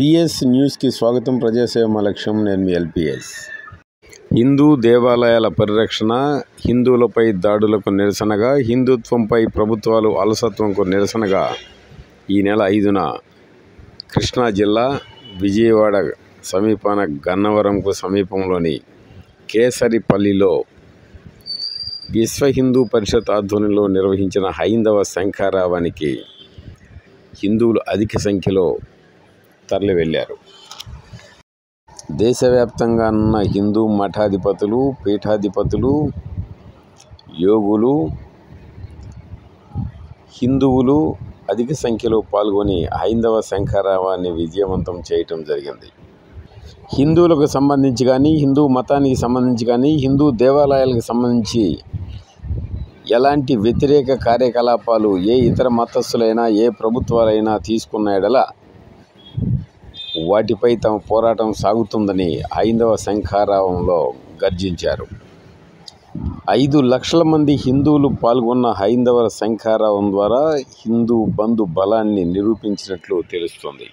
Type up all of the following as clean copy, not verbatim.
PS న్యూస్కి స్వాగతం. ప్రజాసేవ మా లక్ష్యం. నేను మీ ఎల్పిఎస్. హిందూ దేవాలయాల పరిరక్షణ, హిందువులపై దాడులకు నిరసనగా, హిందుత్వంపై ప్రభుత్వాలు అలసత్వంకు నిరసనగా ఈ నెల 5న కృష్ణా జిల్లా విజయవాడ సమీపాన గన్నవరంకు సమీపంలోని కేసరిపల్లిలో విశ్వ హిందూ పరిషత్ ఆధ్వర్యంలో నిర్వహించిన హైందవ శంఖారావానికి హిందువులు అధిక సంఖ్యలో తరలి వెళ్ళారు. దేశవ్యాప్తంగా ఉన్న హిందూ మఠాధిపతులు, పీఠాధిపతులు, యోగులు, హిందువులు అధిక సంఖ్యలో పాల్గొని హైందవ శంఖారావాన్ని విజయవంతం చేయటం జరిగింది. హిందువులకు సంబంధించి కానీ, హిందూ మతానికి సంబంధించి కానీ, హిందూ దేవాలయాలకు సంబంధించి ఎలాంటి వ్యతిరేక కార్యకలాపాలు ఏ ఇతర మతస్థులైనా, ఏ ప్రభుత్వాలైనా తీసుకున్న ఎడల వాటిపై తమ పోరాటం సాగుతుందని హైందవ శంఖారావంలో గర్జించారు. 5 లక్షల మంది హిందువులు పాల్గొన్న హైందవ శంఖారావం ద్వారా హిందూ బంధు బలాన్ని నిరూపించినట్లు తెలుస్తోంది.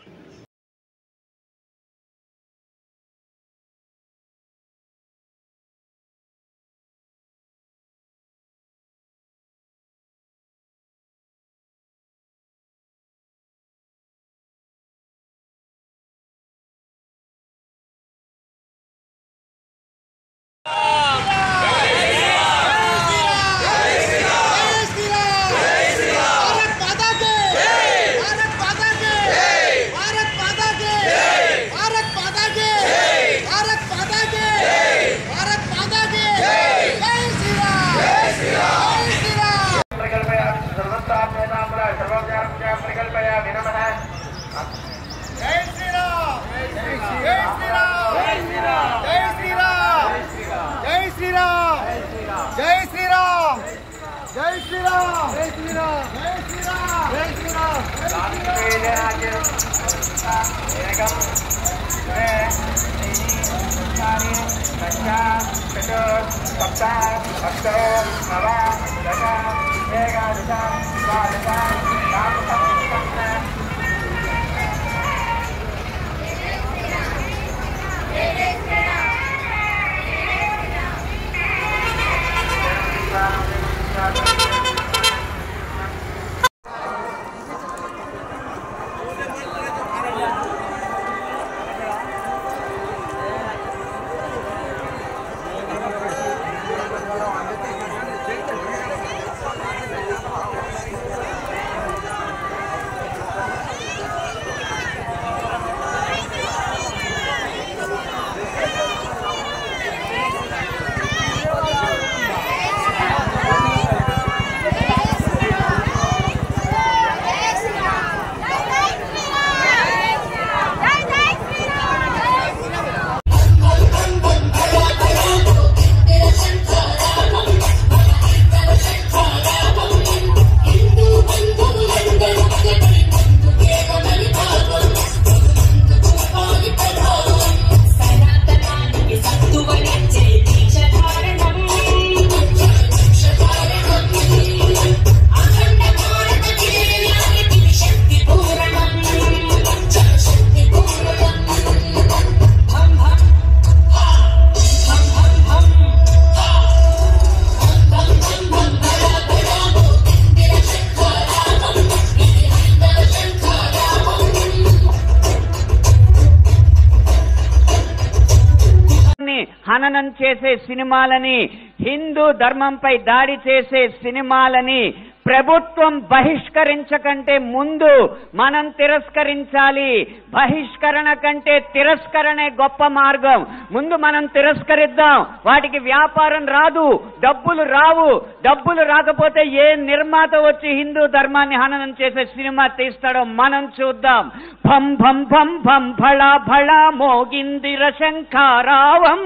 హననం చేసే సినిమాలని, హిందూ ధర్మంపై దాడి చేసే సినిమాలని ప్రభుత్వం బహిష్కరించకంటే ముందు మనం తిరస్కరించాలి. బహిష్కరణ కంటే తిరస్కరణే గొప్ప మార్గం. ముందు మనం తిరస్కరిద్దాం. వాటికి వ్యాపారం రాదు, డబ్బులు రావు. డబ్బులు రాకపోతే ఏ నిర్మాత వచ్చి హిందూ ధర్మాన్ని హననం చేసే సినిమా తీస్తాడో మనం చూద్దాం. భం భం భం భం భళా భళా మోగిందిర శంఖారావం,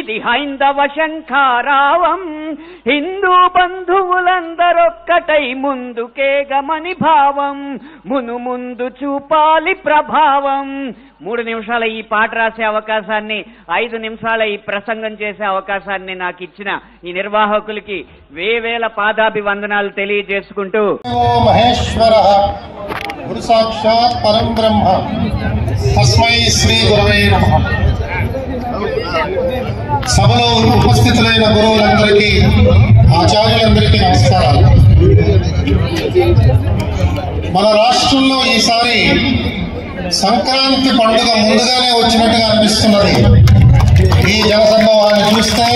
ఇది హైందవ శంఖారావం. హిందూ బంధువులందరొక్కట బాటై ముందుకే గమని భావం మును ముందు చూపాలి ప్రభావం. 3 నిమిషాల ఈ పాట రాసే అవకాశాన్ని, 5 నిమిషాల ఈ ప్రసంగం చేసే అవకాశాన్ని నాకు ఇచ్చిన ఈ నిర్వాహకులకి వేవేల పాదాభివందనాలు తెలియజేసుకుంటూ, మహేశ్వర గురు సాక్షాత్ పరం బ్రహ్మ తస్మై శ్రీ గురవే నమః. సభలో ఉపస్థితులైన గురువులందరికీ, ఆచార్యులందరికీ నమస్కారాలు. మన రాష్ట్రంలో ఈసారి సంక్రాంతి పండుగ ముందుగానే వచ్చినట్టుగా అనిపిస్తున్నది. ఈ జనసమూహాన్ని చూస్తే,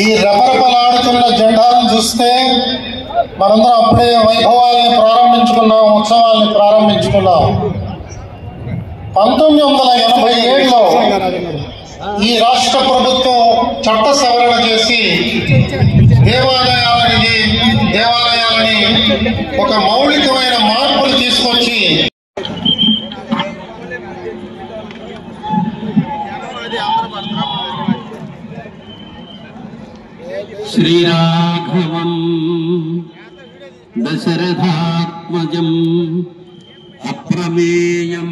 ఈ రెపరెపలాడుతున్న జెండాలను చూస్తే మనందరం అప్పుడే వైభవాల్ని ప్రారంభించుకున్నాం, ఉత్సవాల్ని ప్రారంభించుకున్నాం. 1987లో ఈ రాష్ట్ర ప్రభుత్వం చట్ట సవరణ చేసి దేవాలయాలని ఒక మౌలికమైన మార్పులు తీసుకొచ్చి శ్రీరాఘవం దశరథాత్మజం అప్రమేయం